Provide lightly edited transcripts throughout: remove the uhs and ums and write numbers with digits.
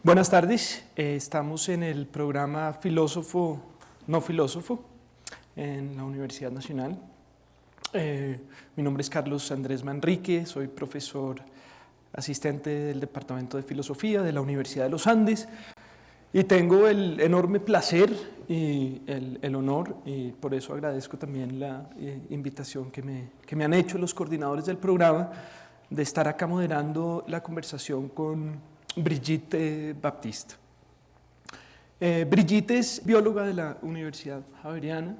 Buenas tardes, estamos en el programa Filósofo, no filósofo, en la Universidad Nacional. Mi nombre es Carlos Andrés Manrique, soy profesor asistente del Departamento de Filosofía de la Universidad de los Andes y tengo el enorme placer y el honor, y por eso agradezco también la invitación que me han hecho los coordinadores del programa, de estar acá moderando la conversación con Brigitte Baptiste. Brigitte es bióloga de la Universidad Javeriana,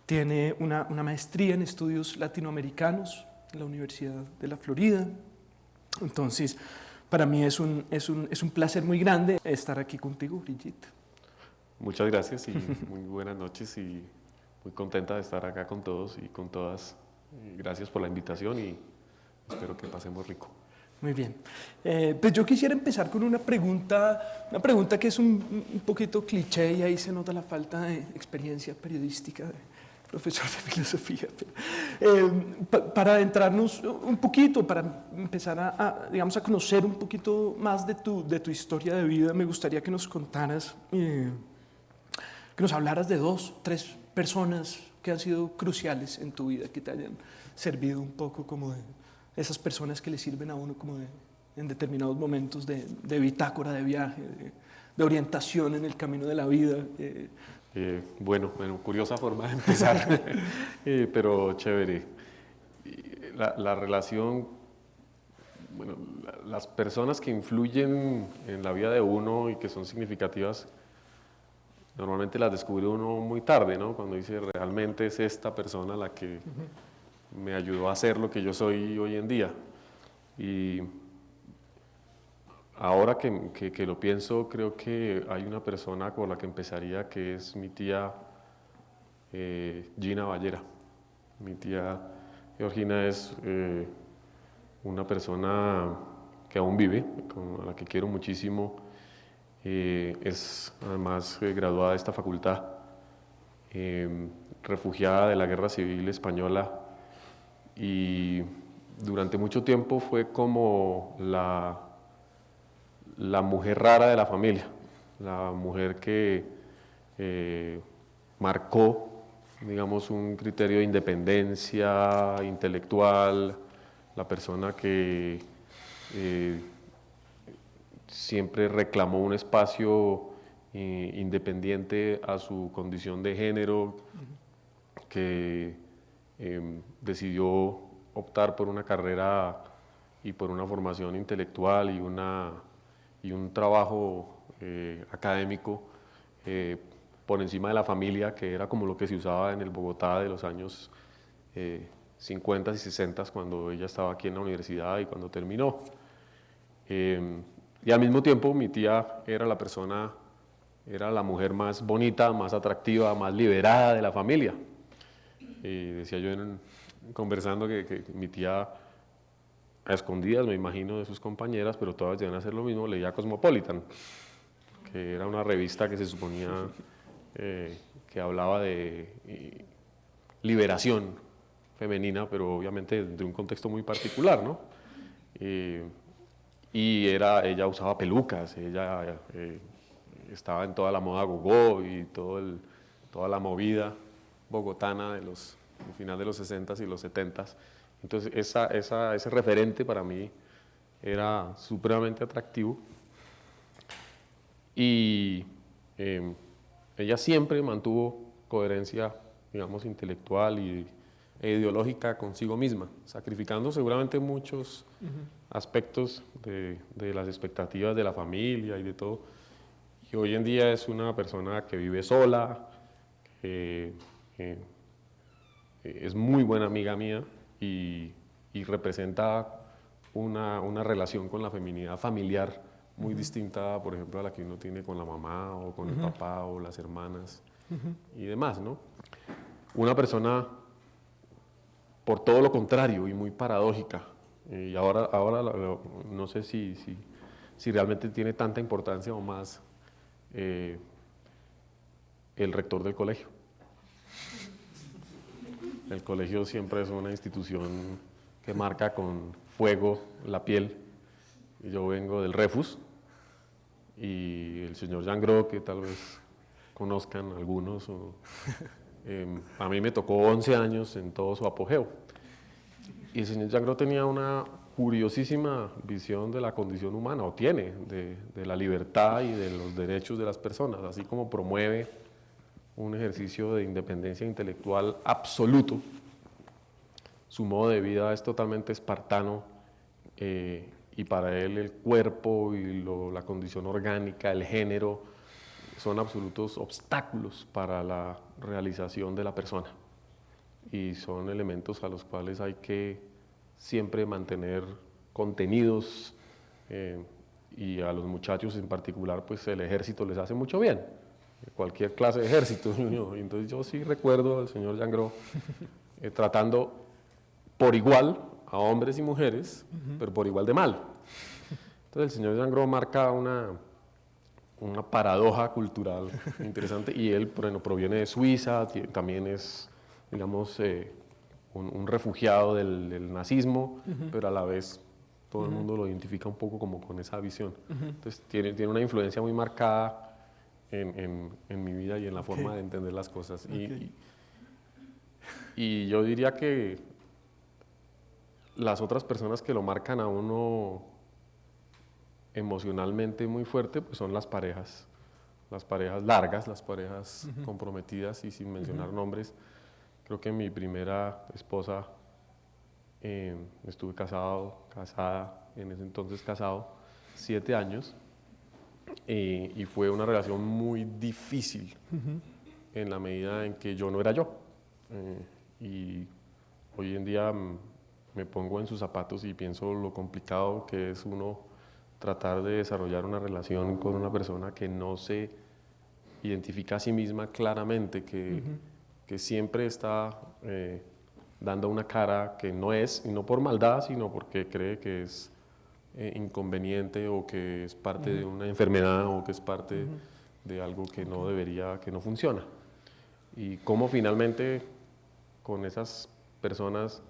tiene una maestría en estudios latinoamericanos en la Universidad de la Florida. Entonces, para mí es un placer muy grande estar aquí contigo, Brigitte. Muchas gracias y muy buenas noches y muy contenta de estar acá con todos y con todas. Gracias por la invitación y espero que pasemos rico. Muy bien. Pues yo quisiera empezar con una pregunta que es un poquito cliché y ahí se nota la falta de experiencia periodística de profesor de filosofía. Para adentrarnos un poquito, para empezar a conocer un poquito más de tu historia de vida, me gustaría que nos contaras, que nos hablaras de 2, 3 personas que han sido cruciales en tu vida, que te hayan servido un poco como de esas personas que le sirven a uno como en determinados momentos de bitácora de viaje, de orientación en el camino de la vida. Bueno, curiosa forma de empezar, pero chévere. La relación, bueno, las personas que influyen en la vida de uno y que son significativas, normalmente las descubre uno muy tarde, ¿no? Cuando dice, realmente es esta persona la que me ayudó a ser lo que yo soy hoy en día. Y ahora que lo pienso, creo que hay una persona por la que empezaría, que es mi tía Gina Ballera. Mi tía Georgina es una persona que aún vive, a la que quiero muchísimo. Es además graduada de esta facultad, refugiada de la Guerra Civil Española, y durante mucho tiempo fue como la mujer rara de la familia, la mujer que marcó, digamos, un criterio de independencia intelectual, la persona que siempre reclamó un espacio independiente a su condición de género, que decidió optar por una carrera y por una formación intelectual y un trabajo académico por encima de la familia, que era como lo que se usaba en el Bogotá de los años 50 y 60, cuando ella estaba aquí en la universidad y cuando terminó. Y al mismo tiempo mi tía era la mujer más bonita, más atractiva, más liberada de la familia. Y decía yo conversando que mi tía, a escondidas me imagino de sus compañeras, pero todas deben hacer lo mismo, leía Cosmopolitan, que era una revista que se suponía que hablaba de liberación femenina, pero obviamente de un contexto muy particular, ¿no? Y ella usaba pelucas, ella estaba en toda la moda gogó y toda la movida bogotana del final de los 60s y los 70s. Entonces ese referente para mí era supremamente atractivo. Y ella siempre mantuvo coherencia, digamos, intelectual e ideológica consigo misma, sacrificando seguramente muchos aspectos de las expectativas de la familia y de todo. Y hoy en día es una persona que vive sola, que es muy buena amiga mía y representa una relación con la feminidad familiar muy distinta, por ejemplo, a la que uno tiene con la mamá o con el papá o las hermanas y demás, ¿no? Una persona, por todo lo contrario y muy paradójica, y ahora no sé si realmente tiene tanta importancia o más el rector del colegio. El colegio siempre es una institución que marca con fuego la piel. Yo vengo del Refus y el señor Jean Gros, que tal vez conozcan algunos, a mí me tocó 11 años en todo su apogeo. Y el señor Jean Gros tenía una curiosísima visión de la condición humana, o tiene, de la libertad y de los derechos de las personas, así como promueve un ejercicio de independencia intelectual absoluto. Su modo de vida es totalmente espartano y para él el cuerpo y la condición orgánica, el género, son absolutos obstáculos para la realización de la persona y son elementos a los cuales hay que siempre mantener contenidos y a los muchachos en particular pues el ejército les hace mucho bien, cualquier clase de ejército. Entonces yo sí recuerdo al señor Jean Gros tratando por igual a hombres y mujeres, pero por igual de mal. Entonces el señor Jean Gros marca una paradoja cultural interesante y él, bueno, proviene de Suiza, también es, digamos, un refugiado del nazismo, pero a la vez todo el mundo lo identifica un poco como con esa visión. Entonces tiene una influencia muy marcada en mi vida y en la forma de entender las cosas. Y yo diría que las otras personas que lo marcan a uno emocionalmente muy fuerte pues son las parejas largas, las parejas comprometidas y sin mencionar nombres. Creo que mi primera esposa, estuve casada, en ese entonces casado, 7 años, y fue una relación muy difícil en la medida en que yo no era yo. Y hoy en día me pongo en sus zapatos y pienso lo complicado que es uno tratar de desarrollar una relación con una persona que no se identifica a sí misma claramente, que siempre está dando una cara que no es, y no por maldad, sino porque cree que es inconveniente o que es parte de una enfermedad o que es parte de algo que no debería, que no funciona. Y cómo finalmente con esas personas,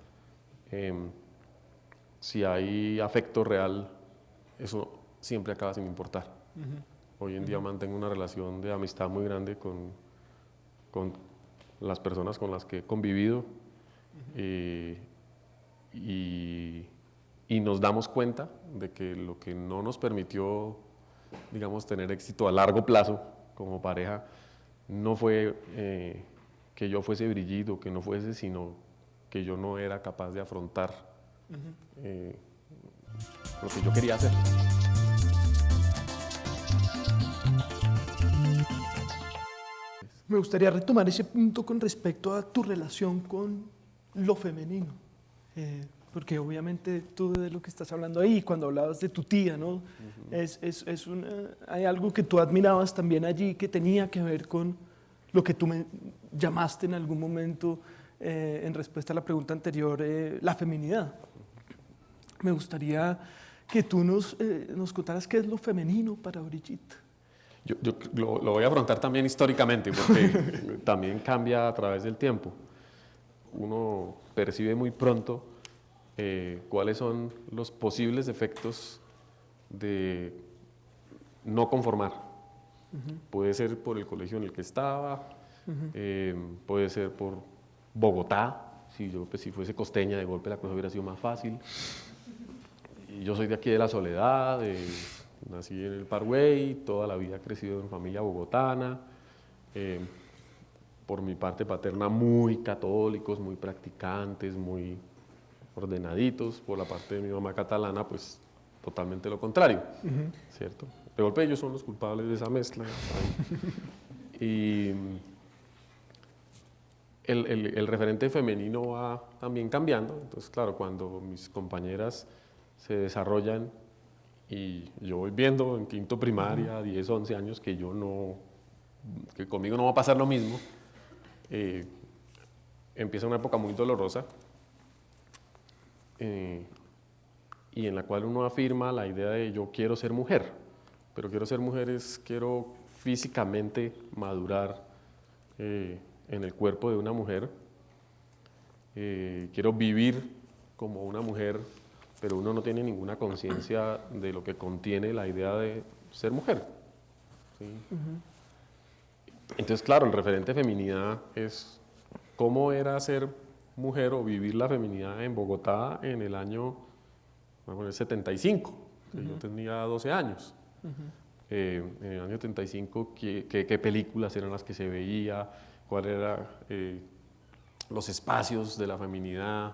si hay afecto real, eso siempre acaba sin importar. Hoy en día mantengo una relación de amistad muy grande con las personas con las que he convivido y nos damos cuenta de que lo que no nos permitió, digamos, tener éxito a largo plazo como pareja no fue que yo fuese Brigitte o que no fuese, sino que yo no era capaz de afrontar lo que yo quería hacer. Me gustaría retomar ese punto con respecto a tu relación con lo femenino, porque obviamente tú de lo que estás hablando ahí, cuando hablabas de tu tía, ¿no? Hay algo que tú admirabas también allí que tenía que ver con lo que tú me llamaste en algún momento en respuesta a la pregunta anterior, la feminidad. Me gustaría que tú nos contaras qué es lo femenino para Brigitte. Yo lo voy a afrontar también históricamente, porque también cambia a través del tiempo. Uno percibe muy pronto cuáles son los posibles efectos de no conformar. Puede ser por el colegio en el que estaba, puede ser por Bogotá. Si fuese costeña, de golpe la cosa hubiera sido más fácil. Y yo soy de aquí de La Soledad, nací en el Parkway, toda la vida he crecido en familia bogotana, por mi parte paterna muy católicos, muy practicantes, muy ordenaditos, por la parte de mi mamá catalana pues totalmente lo contrario, ¿cierto? De golpe ellos son los culpables de esa mezcla. Y el referente femenino va también cambiando, entonces claro, cuando mis compañeras se desarrollan y yo voy viendo en quinto primaria, 10, 11 años, que que conmigo no va a pasar lo mismo. Empieza una época muy dolorosa y en la cual uno afirma la idea de yo quiero ser mujer, pero quiero ser mujer quiero físicamente madurar en el cuerpo de una mujer, quiero vivir como una mujer, pero uno no tiene ninguna conciencia de lo que contiene la idea de ser mujer. ¿Sí? Entonces, claro, el referente de feminidad es cómo era ser mujer o vivir la feminidad en Bogotá en el año, vamos a poner 75, que yo tenía 12 años. En el año 75, ¿qué películas eran las que se veía? ¿Cuáles eran los espacios de la feminidad?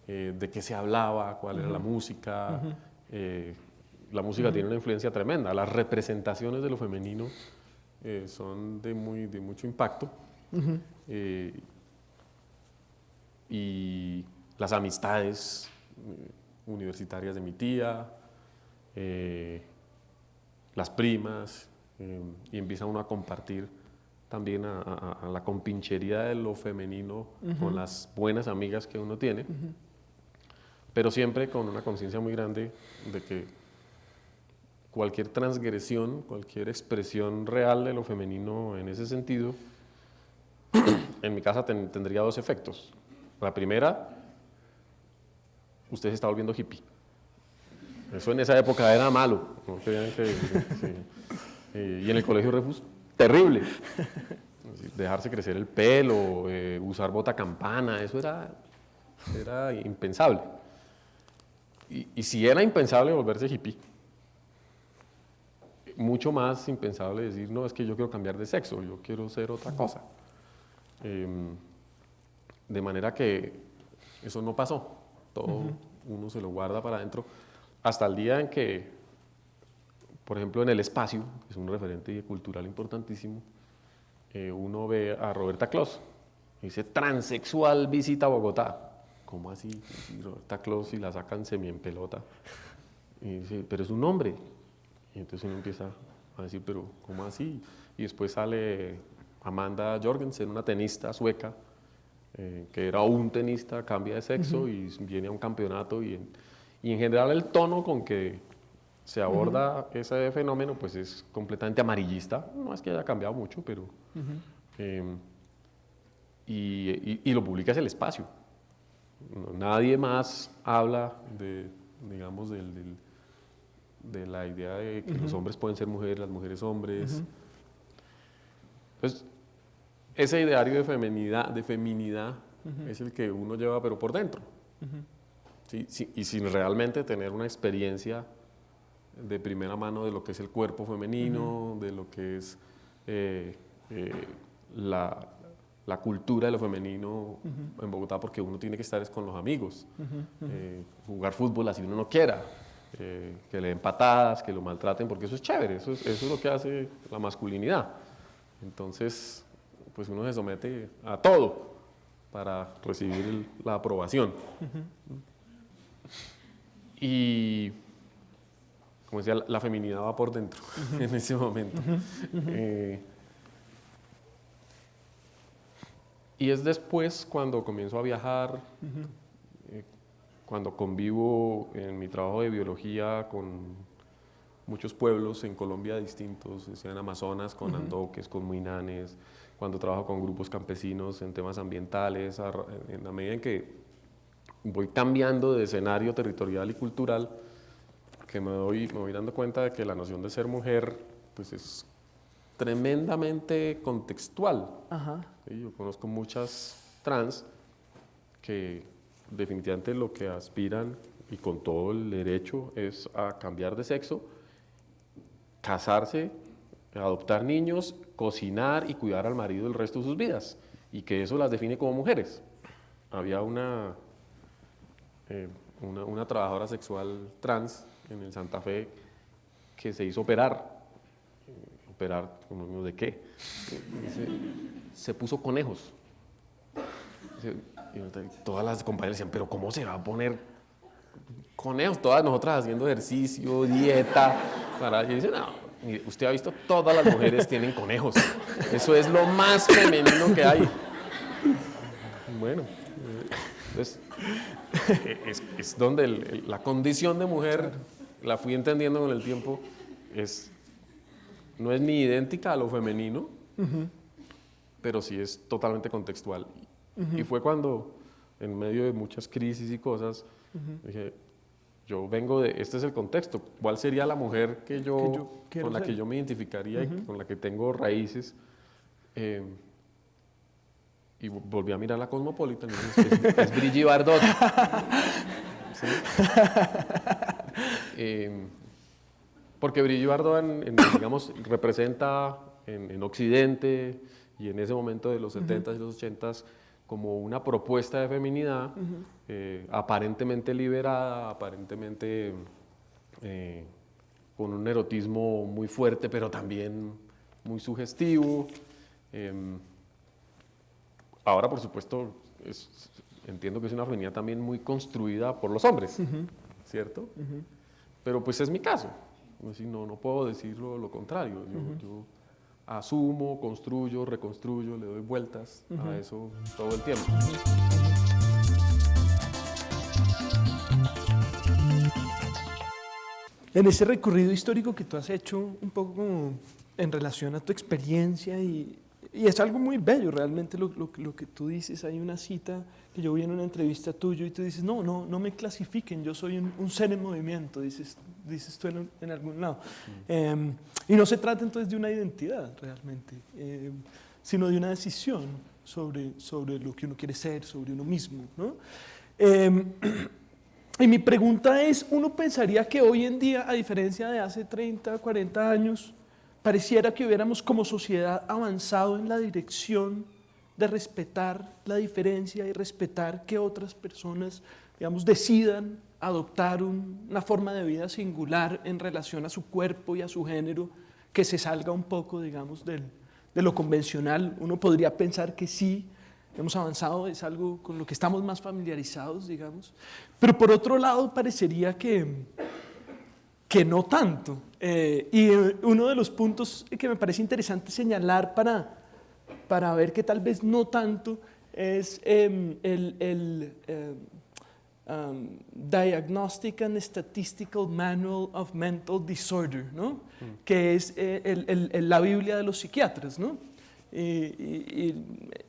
¿De qué se hablaba? ¿Cuál era la música? La música tiene una influencia tremenda. Las representaciones de lo femenino son de mucho impacto. Y las amistades universitarias de mi tía, las primas, y empieza uno a compartir también a la compinchería de lo femenino con las buenas amigas que uno tiene, pero siempre con una conciencia muy grande de que cualquier transgresión, cualquier expresión real de lo femenino en ese sentido, en mi casa tendría dos efectos. La primera, usted se está volviendo hippie. Eso en esa época era malo, no crean que y en el colegio Refus, terrible. Dejarse crecer el pelo, usar bota campana, eso era impensable. Y si era impensable volverse hippie, mucho más impensable decir, no, es que yo quiero cambiar de sexo, yo quiero ser otra cosa. De manera que eso no pasó, todo uno se lo guarda para adentro, hasta el día en que, por ejemplo, en El Espacio, que es un referente cultural importantísimo, uno ve a Roberta Clos, dice, transexual visita Bogotá. ¿Cómo así? Y Roberta Clos y la sacan semi en pelota. Y dice, pero es un hombre. Y entonces uno empieza a decir, pero ¿cómo así? Y después sale Amanda Jorgensen, una tenista sueca, que era un tenista, cambia de sexo y viene a un campeonato. Y en general el tono con que se aborda ese fenómeno pues es completamente amarillista. No es que haya cambiado mucho, pero... y lo publica es El Espacio. Nadie más habla digamos, de la idea de que los hombres pueden ser mujeres, las mujeres hombres. Entonces, ese ideario de feminidad es el que uno lleva, pero por dentro. ¿Sí? Y sin realmente tener una experiencia de primera mano de lo que es el cuerpo femenino, de lo que es la cultura de lo femenino en Bogotá, porque uno tiene que estar con los amigos, jugar fútbol así uno no quiera, que le den patadas, que lo maltraten, porque eso es chévere, eso es lo que hace la masculinidad. Entonces, pues uno se somete a todo para recibir la aprobación. Y, como decía, la feminidad va por dentro en ese momento. Y es después cuando comienzo a viajar, cuando convivo en mi trabajo de biología con muchos pueblos en Colombia distintos, sea en Amazonas, con andoques, con muinanes, cuando trabajo con grupos campesinos en temas ambientales, en la medida en que voy cambiando de escenario territorial y cultural, que me voy dando cuenta de que la noción de ser mujer pues es tremendamente contextual. ¿Sí? Yo conozco muchas trans que definitivamente lo que aspiran, y con todo el derecho, es a cambiar de sexo, casarse, adoptar niños, cocinar y cuidar al marido el resto de sus vidas, y que eso las define como mujeres. Había una trabajadora sexual trans en el Santa Fe que se hizo operar ¿de qué? Se puso conejos. Y todas las compañeras decían, pero ¿cómo se va a poner conejos, todas nosotras haciendo ejercicio, dieta, y dice, no, mire, usted ha visto, todas las mujeres tienen conejos, eso es lo más femenino que hay. Bueno, entonces, es donde la condición de mujer, la fui entendiendo con el tiempo, no es ni idéntica a lo femenino, pero sí es totalmente contextual. Y fue cuando, en medio de muchas crisis y cosas, dije, yo vengo este es el contexto, ¿cuál sería la mujer con la que yo me identificaría y con la que tengo raíces? Y volví a mirar la Cosmopolitan y dije, es Brigitte Bardot. ¿Sí? Porque Brigitte Bardot, digamos, representa en Occidente y en ese momento de los 70s y los 80s como una propuesta de feminidad aparentemente liberada, aparentemente con un erotismo muy fuerte, pero también muy sugestivo. Ahora, por supuesto, entiendo que es una feminidad también muy construida por los hombres, ¿cierto? Pero pues es mi caso. No puedo decir lo contrario. Yo asumo, construyo, reconstruyo, le doy vueltas a eso todo el tiempo. En ese recorrido histórico que tú has hecho, un poco como en relación a tu experiencia, y es algo muy bello realmente lo que tú dices. Hay una cita que yo vi en una entrevista tuya y tú dices, no me clasifiquen, yo soy un ser en movimiento, dices tú en algún lado. Y no se trata entonces de una identidad realmente, sino de una decisión sobre lo que uno quiere ser, sobre uno mismo, ¿no? Y mi pregunta es, uno pensaría que hoy en día, a diferencia de hace 30, 40 años, pareciera que hubiéramos como sociedad avanzado en la dirección de respetar la diferencia y respetar que otras personas, digamos, decidan adoptar una forma de vida singular en relación a su cuerpo y a su género, que se salga un poco, digamos, de lo convencional. Uno podría pensar que sí, hemos avanzado, es algo con lo que estamos más familiarizados, digamos. Pero por otro lado, parecería que no tanto. Y uno de los puntos que me parece interesante señalar para ver que tal vez no tanto es Diagnostic and Statistical Manual of Mental Disorder, ¿no? Que es la Biblia de los psiquiatras, ¿no? Y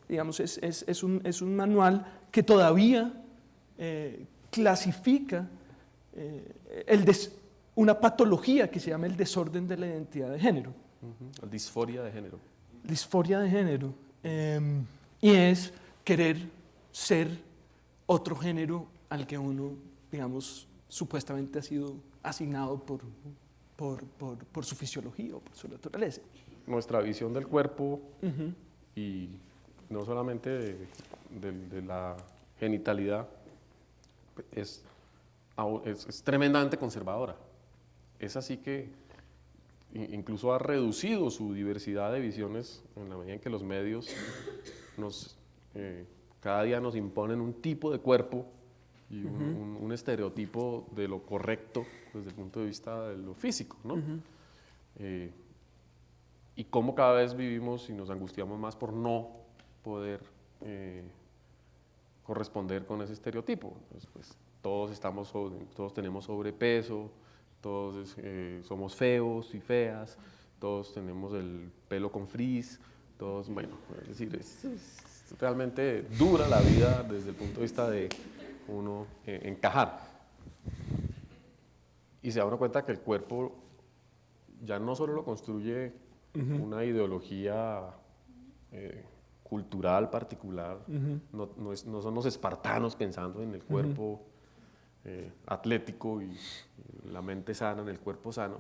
digamos, es un manual que todavía clasifica una patología que se llama el desorden de la identidad de género. Disforia de género. Disforia de género. Y es querer ser otro género al que uno, digamos, supuestamente ha sido asignado por su fisiología o por su naturaleza. Nuestra visión del cuerpo y no solamente de la genitalidad es tremendamente conservadora. Es así que incluso ha reducido su diversidad de visiones en la medida en que los medios cada día nos imponen un tipo de cuerpo y un estereotipo de lo correcto desde el punto de vista de lo físico, ¿no? Y cómo cada vez vivimos y nos angustiamos más por no poder corresponder con ese estereotipo. Entonces, pues, todos tenemos sobrepeso, todos somos feos y feas, todos tenemos el pelo con frizz, todos, bueno, es decir, es realmente dura la vida desde el punto de vista de uno encajar. Y se da uno cuenta que el cuerpo ya no solo lo construye una ideología cultural particular, no son los espartanos pensando en el cuerpo atlético y la mente sana en el cuerpo sano,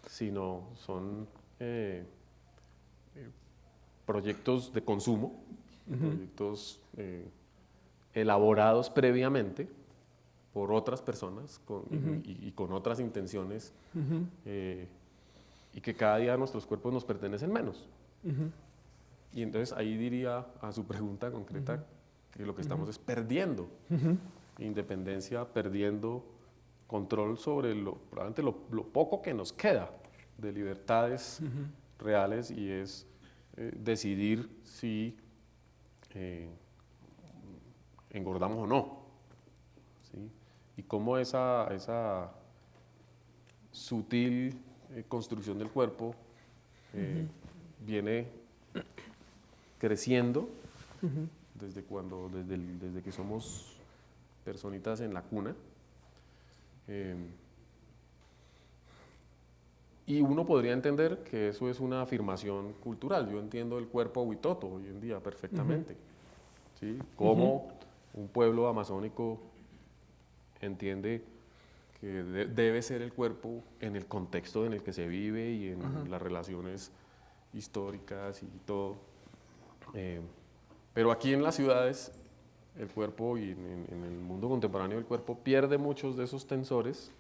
sino son proyectos de consumo, proyectos elaborados previamente por otras personas y con otras intenciones, y que cada día nuestros cuerpos nos pertenecen menos. Y entonces ahí diría a su pregunta concreta que lo que estamos es perdiendo independencia, perdiendo control sobre probablemente lo poco que nos queda de libertades reales, y es decidir si engordamos o no, ¿sí? Y cómo esa sutil construcción del cuerpo viene creciendo desde que somos personitas en la cuna. Y uno podría entender que eso es una afirmación cultural. Yo entiendo el cuerpo huitoto hoy en día perfectamente, ¿sí? Cómo un pueblo amazónico entiende que debe ser el cuerpo en el contexto en el que se vive y en las relaciones históricas y todo. Pero aquí en las ciudades, el cuerpo, y en el mundo contemporáneo, el cuerpo pierde muchos de esos tensores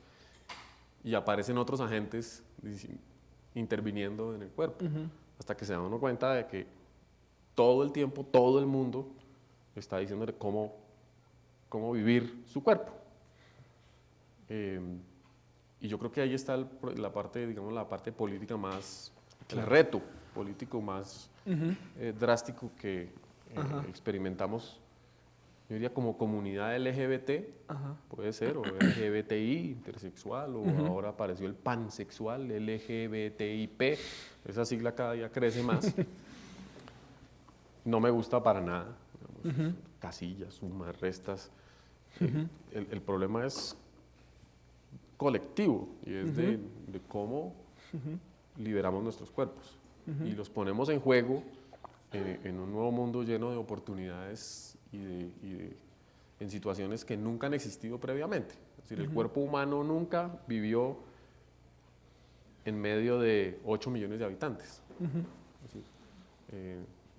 y aparecen otros agentes interviniendo en el cuerpo, hasta que se da uno cuenta de que todo el tiempo, todo el mundo está diciéndole cómo vivir su cuerpo. Y yo creo que ahí está la parte, digamos, la parte política más, el reto político más drástico que experimentamos, yo diría, como comunidad LGBT, puede ser, o LGBTI, intersexual, o ahora apareció el pansexual, LGBTIP, esa sigla cada día crece más. No me gusta para nada, digamos, casillas, sumas, restas. El problema es colectivo, y es de cómo liberamos nuestros cuerpos y los ponemos en juego en un nuevo mundo lleno de oportunidades en situaciones que nunca han existido previamente. Es decir, el cuerpo humano nunca vivió en medio de 8 millones de habitantes. Es decir,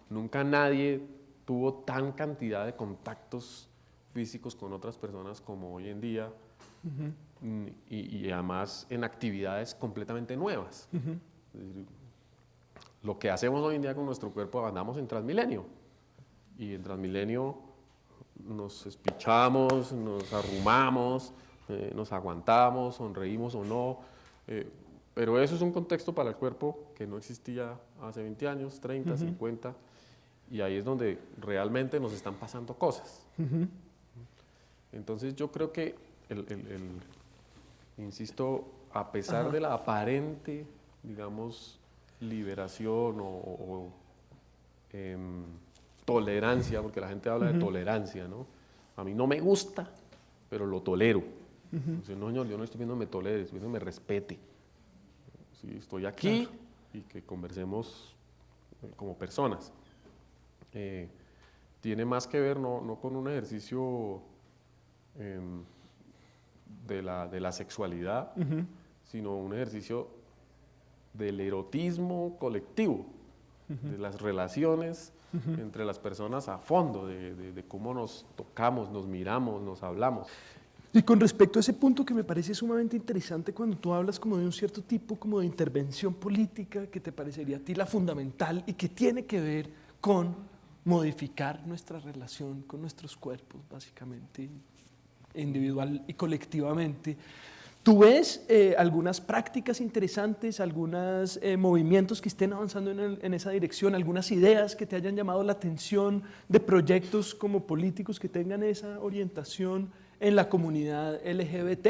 nunca nadie tuvo tan cantidad de contactos físicos con otras personas como hoy en día, y además en actividades completamente nuevas. Es decir, lo que hacemos hoy en día con nuestro cuerpo, andamos en Transmilenio, y en Transmilenio nos espichamos, nos arrumamos, nos aguantamos, sonreímos o no, pero eso es un contexto para el cuerpo que no existía hace 20 años, 30, 50, y ahí es donde realmente nos están pasando cosas. Entonces yo creo que, insisto, a pesar de la aparente, digamos, liberación o tolerancia, porque la gente habla de tolerancia, ¿no? A mí no me gusta, pero lo tolero. Entonces, no, señor, yo no estoy viendo me tolere, estoy viendo me respete. Sí, estoy aquí y que conversemos como personas. Tiene más que ver no con un ejercicio de la sexualidad, sino un ejercicio del erotismo colectivo, de las relaciones entre las personas a fondo, de cómo nos tocamos, nos miramos, nos hablamos. Y con respecto a ese punto que me parece sumamente interesante, cuando tú hablas como de un cierto tipo como de intervención política que te parecería a ti la fundamental y que tiene que ver con modificar nuestra relación con nuestros cuerpos, básicamente, individual y colectivamente. ¿Tú ves algunas prácticas interesantes, algunos movimientos que estén avanzando en esa dirección, algunas ideas que te hayan llamado la atención de proyectos como políticos que tengan esa orientación en la comunidad LGBT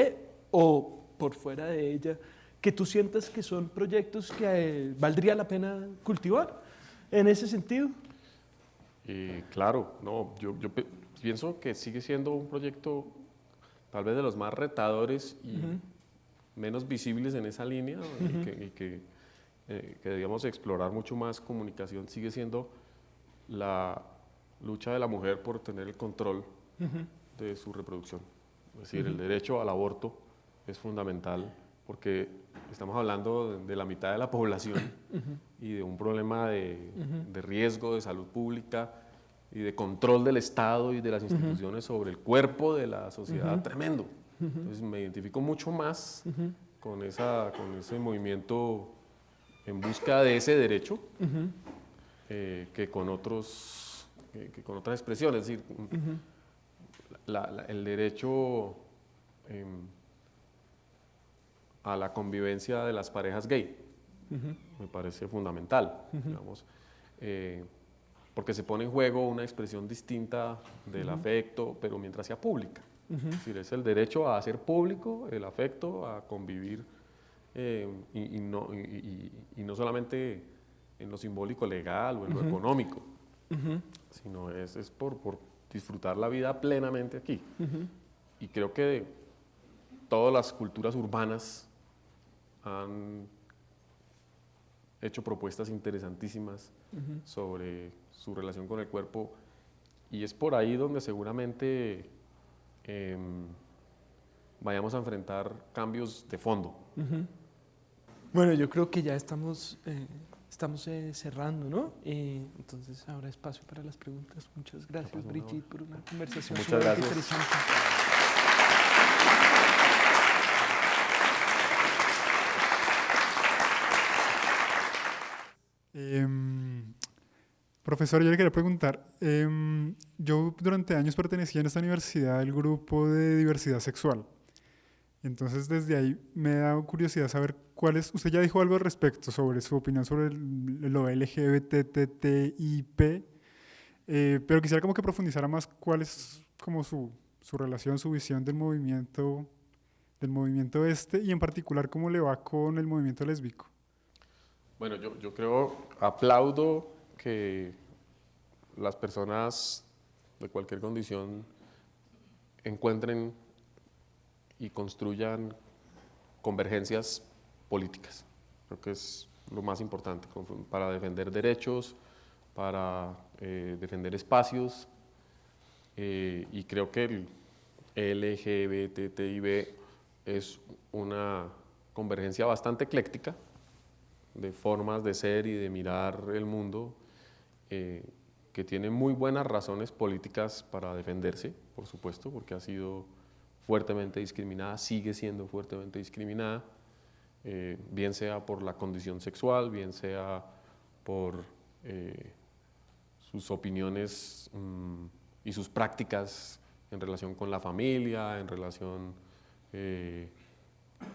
o por fuera de ella, que tú sientas que son proyectos que valdría la pena cultivar en ese sentido? Claro, no, yo pienso que sigue siendo un proyecto tal vez de los más retadores y menos visibles en esa línea, y que debíamos explorar mucho más. Comunicación sigue siendo la lucha de la mujer por tener el control de su reproducción. Es decir, el derecho al aborto es fundamental porque estamos hablando de la mitad de la población y de un problema de riesgo de salud pública y de control del Estado y de las instituciones sobre el cuerpo de la sociedad tremendo. Entonces me identifico mucho más con ese movimiento en busca de ese derecho que con otras expresiones. Es decir, el derecho a la convivencia de las parejas gay. Me parece fundamental, digamos, porque se pone en juego una expresión distinta del afecto, pero mientras sea pública. Es decir, es el derecho a hacer público el afecto, a convivir, y no solamente en lo simbólico legal o en lo económico, sino es por disfrutar la vida plenamente aquí. Y creo que todas las culturas urbanas han hecho propuestas interesantísimas sobre su relación con el cuerpo, y es por ahí donde seguramente vayamos a enfrentar cambios de fondo. Bueno, yo creo que ya estamos cerrando, ¿no? Entonces habrá espacio para las preguntas. Muchas gracias, Brigitte, por una conversación Muchas sumamente gracias. interesante. Profesor, yo le quería preguntar, yo durante años pertenecía en esta universidad al grupo de diversidad sexual. Entonces, desde ahí me da curiosidad saber usted ya dijo algo al respecto sobre su opinión sobre lo LGBTTIP, pero quisiera como que profundizara más cuál es como su relación, su visión del movimiento y en particular cómo le va con el movimiento lésbico. Bueno, yo creo, aplaudo que las personas de cualquier condición encuentren y construyan convergencias políticas. Creo que es lo más importante para defender derechos, para defender espacios, y creo que el LGBTIB es una convergencia bastante ecléctica de formas de ser y de mirar el mundo, que tiene muy buenas razones políticas para defenderse, por supuesto, porque ha sido fuertemente discriminada, sigue siendo fuertemente discriminada, bien sea por la condición sexual, bien sea por sus opiniones y sus prácticas en relación con la familia, en relación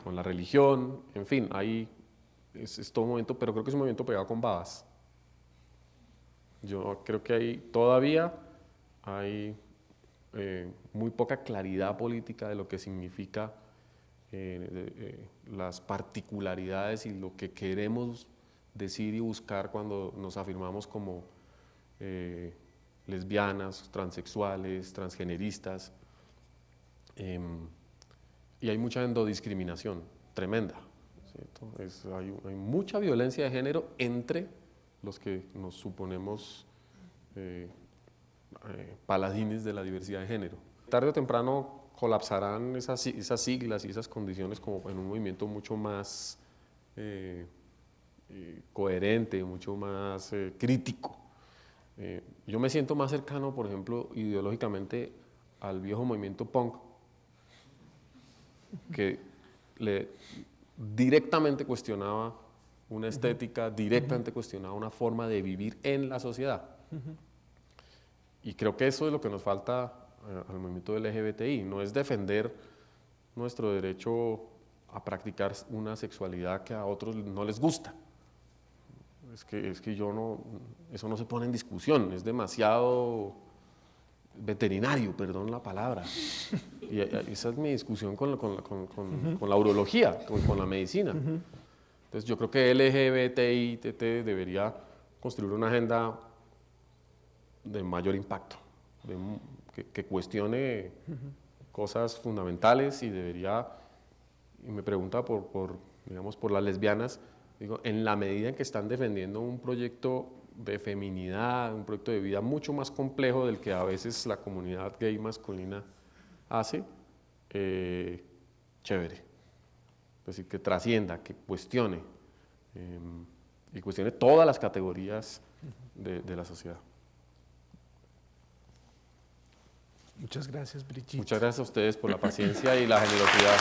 con la religión, en fin, ahí es todo un movimiento, pero creo que es un movimiento pegado con babas. Yo creo que todavía hay muy poca claridad política de lo que significa las particularidades y lo que queremos decir y buscar cuando nos afirmamos como lesbianas, transexuales, transgeneristas, y hay mucha endodiscriminación tremenda, ¿cierto? Hay mucha violencia de género entre los que nos suponemos paladines de la diversidad de género. Tarde o temprano colapsarán esas siglas y esas condiciones como en un movimiento mucho más coherente, mucho más crítico. Yo me siento más cercano, por ejemplo, ideológicamente al viejo movimiento punk, que directamente cuestionaba una estética, directamente cuestionaba una forma de vivir en la sociedad. Y creo que eso es lo que nos falta al movimiento LGBTI, no es defender nuestro derecho a practicar una sexualidad que a otros no les gusta. Es que eso no se pone en discusión, es demasiado veterinario, perdón la palabra. Y esa es mi discusión con la urología, con la medicina. Entonces yo creo que LGBTIT debería construir una agenda de mayor impacto, que cuestione cosas fundamentales, y me pregunta por las lesbianas, digo, en la medida en que están defendiendo un proyecto de feminidad, un proyecto de vida mucho más complejo del que a veces la comunidad gay masculina hace, chévere. Es decir, que trascienda, que cuestione, y cuestione todas las categorías de la sociedad. Muchas gracias, Brigitte. Muchas gracias a ustedes por la paciencia y la generosidad.